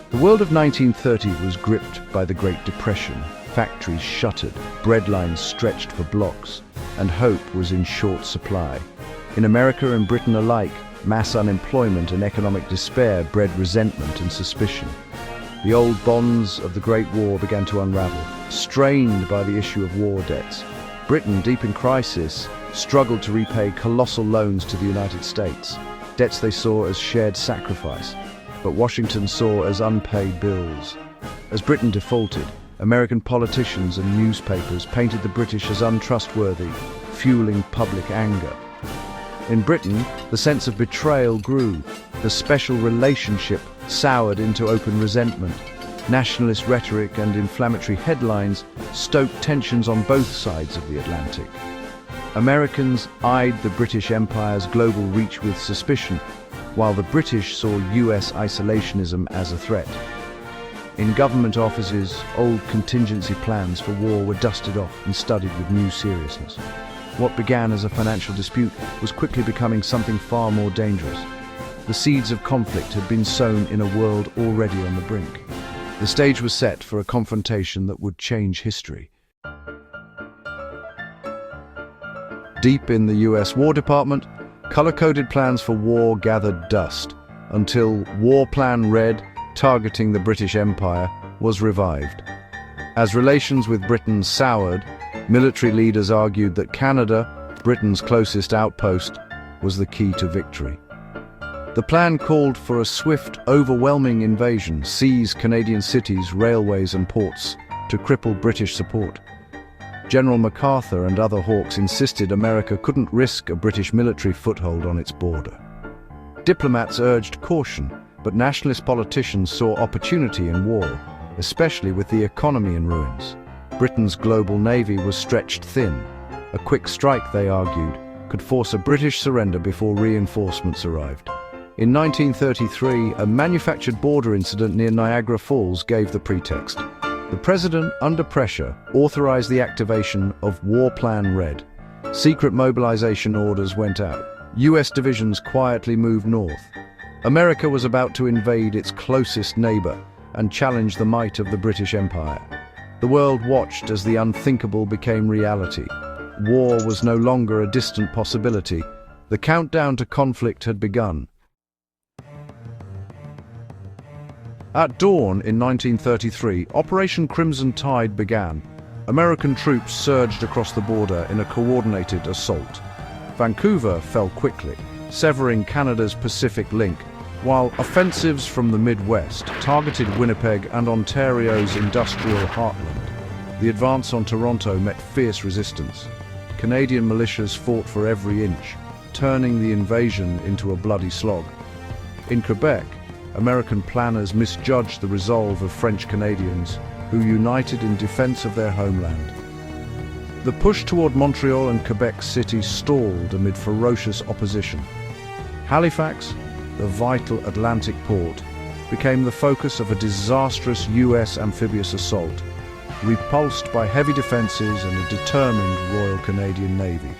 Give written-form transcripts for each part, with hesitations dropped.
The world of 1930 was gripped by the Great Depression. Factories shuttered, bread lines stretched for blocks, and hope was in short supply. In America and Britain alike, mass unemployment and economic despair bred resentment and suspicion. The old bonds of the Great War began to unravel, strained by the issue of war debts. Britain, deep in crisis, struggled to repay colossal loans to the United States, debts they saw as shared sacrifice, but Washington saw as unpaid bills. As Britain defaulted, American politicians and newspapers painted the British as untrustworthy, fueling public anger. In Britain, the sense of betrayal grew. The special relationship soured into open resentment. Nationalist rhetoric and inflammatory headlines stoked tensions on both sides of the Atlantic. Americans eyed the British Empire's global reach with suspicion, while the British saw US isolationism as a threat. In government offices, old contingency plans for war were dusted off and studied with new seriousness. What began as a financial dispute was quickly becoming something far more dangerous. The seeds of conflict had been sown in a world already on the brink. The stage was set for a confrontation that would change history. Deep in the US War Department, color-coded plans for war gathered dust until War Plan Red, targeting the British Empire, was revived. As relations with Britain soured, military leaders argued that Canada, Britain's closest outpost, was the key to victory. The plan called for a swift, overwhelming invasion, seize Canadian cities, railways and ports, to cripple British support. General MacArthur and other hawks insisted America couldn't risk a British military foothold on its border. Diplomats urged caution, but nationalist politicians saw opportunity in war, especially with the economy in ruins. Britain's global navy was stretched thin. A quick strike, they argued, could force a British surrender before reinforcements arrived. In 1933, a manufactured border incident near Niagara Falls gave the pretext. The president, under pressure, authorized the activation of War Plan Red. Secret mobilization orders went out. US divisions quietly moved north. America was about to invade its closest neighbor and challenge the might of the British Empire. The world watched as the unthinkable became reality. War was no longer a distant possibility. The countdown to conflict had begun. At dawn in 1933, Operation Crimson Tide began. American troops surged across the border in a coordinated assault. Vancouver fell quickly, severing Canada's Pacific link, while offensives from the Midwest targeted Winnipeg and Ontario's industrial heartland. The advance on Toronto met fierce resistance. Canadian militias fought for every inch, turning the invasion into a bloody slog. In Quebec, American planners misjudged the resolve of French Canadians, who united in defense of their homeland. The push toward Montreal and Quebec City stalled amid ferocious opposition. Halifax, the vital Atlantic port, became the focus of a disastrous US amphibious assault, repulsed by heavy defenses and a determined Royal Canadian Navy.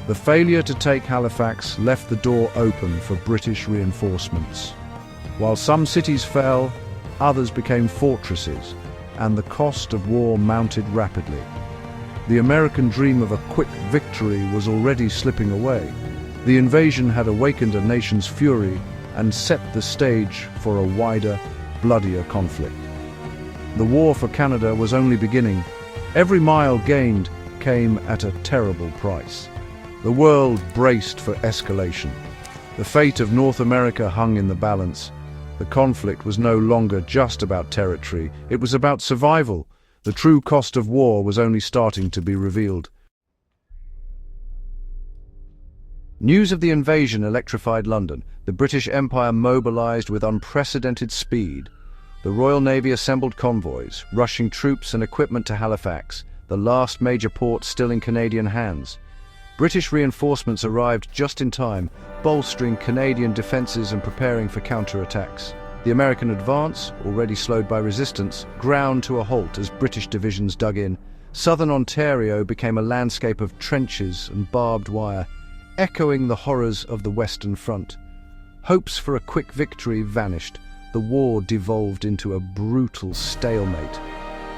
The failure to take Halifax left the door open for British reinforcements. While some cities fell, others became fortresses, and the cost of war mounted rapidly. The American dream of a quick victory was already slipping away. The invasion had awakened a nation's fury and set the stage for a wider, bloodier conflict. The war for Canada was only beginning. Every mile gained came at a terrible price. The world braced for escalation. The fate of North America hung in the balance. The conflict was no longer just about territory, it was about survival. The true cost of war was only starting to be revealed. News of the invasion electrified London. The British Empire mobilized with unprecedented speed. The Royal Navy assembled convoys, rushing troops and equipment to Halifax, the last major port still in Canadian hands. British reinforcements arrived just in time, bolstering Canadian defenses and preparing for counterattacks. The American advance, already slowed by resistance, ground to a halt as British divisions dug in. Southern Ontario became a landscape of trenches and barbed wire, echoing the horrors of the Western Front. Hopes for a quick victory vanished. the war devolved into a brutal stalemate.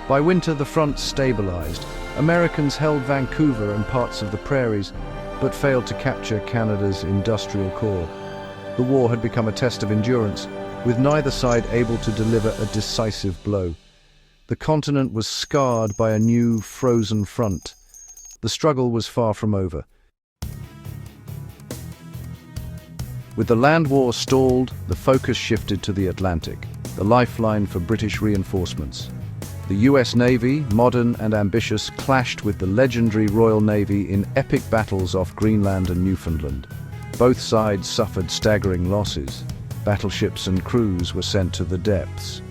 By winter, the front stabilized. Americans held Vancouver and parts of the prairies, but failed to capture Canada's industrial core. The war had become a test of endurance, with neither side able to deliver a decisive blow. The continent was scarred by a new, frozen front. The struggle was far from over. With the land war stalled, the focus shifted to the Atlantic, the lifeline for British reinforcements. The US Navy, modern and ambitious, clashed with the legendary Royal Navy in epic battles off Greenland and Newfoundland. Both sides suffered staggering losses. Battleships and crews were sent to the depths.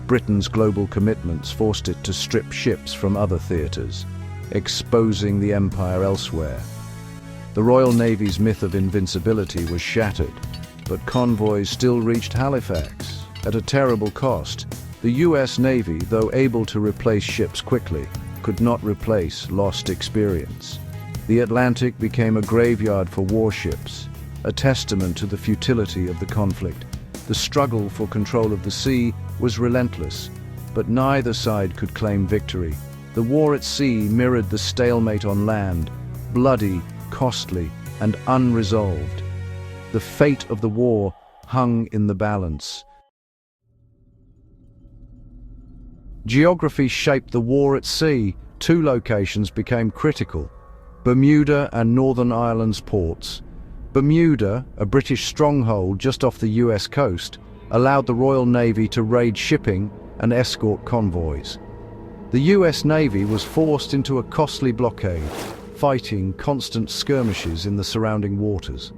Britain's global commitments forced it to strip ships from other theatres, exposing the empire elsewhere. The Royal Navy's myth of invincibility was shattered, but convoys still reached Halifax, at a terrible cost. The US Navy, though able to replace ships quickly, could not replace lost experience. The Atlantic became a graveyard for warships, a testament to the futility of the conflict. The struggle for control of the sea was relentless, but neither side could claim victory. The war at sea mirrored the stalemate on land, bloody, costly, and unresolved. The fate of the war hung in the balance. Geography shaped the war at sea. Two locations became critical: Bermuda and Northern Ireland's ports. Bermuda, a British stronghold just off the US coast, allowed the Royal Navy to raid shipping and escort convoys. The US Navy was forced into a costly blockade, fighting constant skirmishes in the surrounding waters.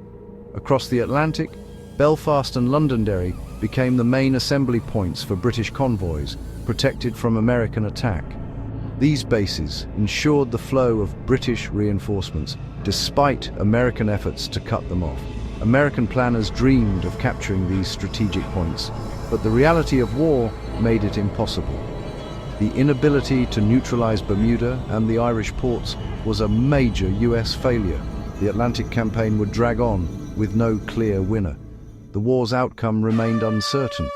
Across the Atlantic, Belfast and Londonderry became the main assembly points for British convoys, protected from American attack. These bases ensured the flow of British reinforcements, despite American efforts to cut them off. American planners dreamed of capturing these strategic points, but the reality of war made it impossible. The inability to neutralize Bermuda and the Irish ports was a major US failure. The Atlantic campaign would drag on, with no clear winner. The war's outcome remained uncertain.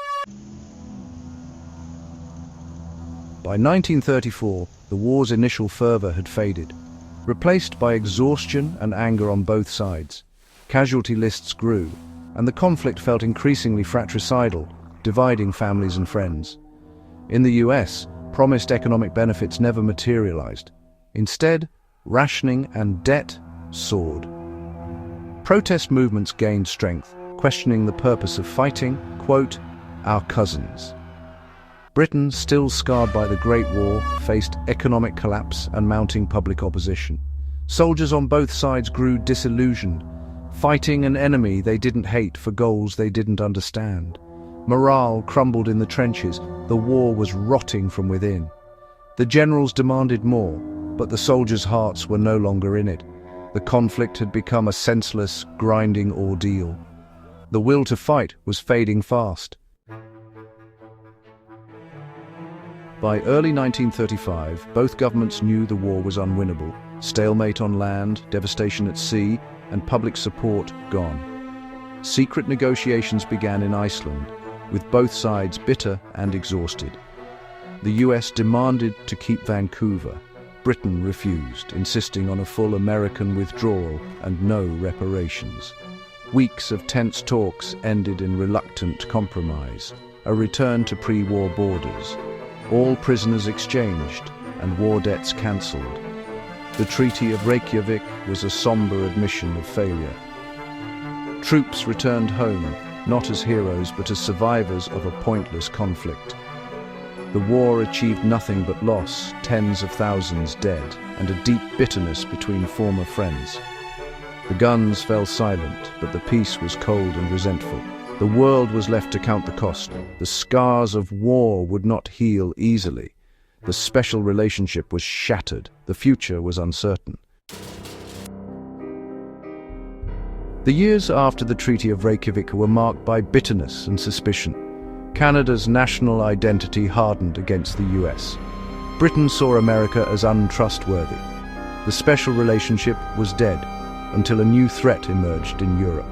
By 1934, the war's initial fervor had faded, replaced by exhaustion and anger on both sides. Casualty lists grew, and the conflict felt increasingly fratricidal, dividing families and friends. In the US, promised economic benefits never materialized. Instead, rationing and debt soared. Protest movements gained strength, questioning the purpose of fighting, quote, "our cousins." Britain, still scarred by the Great War, faced economic collapse and mounting public opposition. Soldiers on both sides grew disillusioned, fighting an enemy they didn't hate for goals they didn't understand. Morale crumbled in the trenches. The war was rotting from within. The generals demanded more, but the soldiers' hearts were no longer in it. The conflict had become a senseless, grinding ordeal. The will to fight was fading fast. By early 1935, both governments knew the war was unwinnable. Stalemate on land, devastation at sea, and public support gone. Secret negotiations began in Iceland, with both sides bitter and exhausted. The US demanded to keep Vancouver. Britain refused, insisting on a full American withdrawal and no reparations. Weeks of tense talks ended in reluctant compromise, a return to pre-war borders. All prisoners exchanged and war debts cancelled. The Treaty of Reykjavik was a somber admission of failure. Troops returned home, not as heroes but as survivors of a pointless conflict. The war achieved nothing but loss, tens of thousands dead, and a deep bitterness between former friends. The guns fell silent, but the peace was cold and resentful. The world was left to count the cost. The scars of war would not heal easily. The special relationship was shattered. The future was uncertain. The years after the Treaty of Reykjavik were marked by bitterness and suspicion. Canada's national identity hardened against the US. Britain saw America as untrustworthy. The special relationship was dead until a new threat emerged in Europe.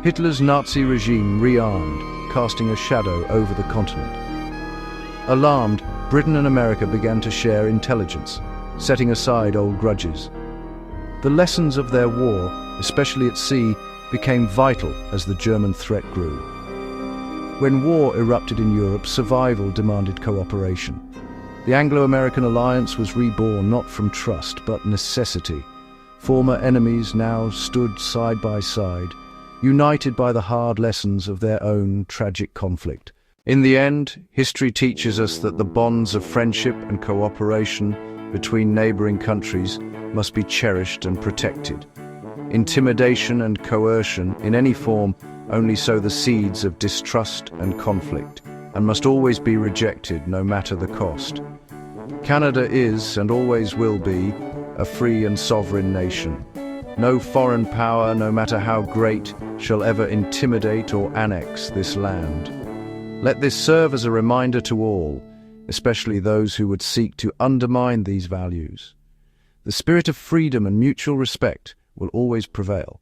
Hitler's Nazi regime rearmed, casting a shadow over the continent. Alarmed, Britain and America began to share intelligence, setting aside old grudges. The lessons of their war, especially at sea, became vital as the German threat grew. When war erupted in Europe, survival demanded cooperation. The Anglo-American alliance was reborn not from trust, but necessity. Former enemies now stood side by side, united by the hard lessons of their own tragic conflict. In the end, history teaches us that the bonds of friendship and cooperation between neighboring countries must be cherished and protected. Intimidation and coercion, in any form, only sow the seeds of distrust and conflict, and must always be rejected no matter the cost. Canada is, and always will be, a free and sovereign nation. No foreign power, no matter how great, shall ever intimidate or annex this land. Let this serve as a reminder to all, especially those who would seek to undermine these values. The spirit of freedom and mutual respect will always prevail.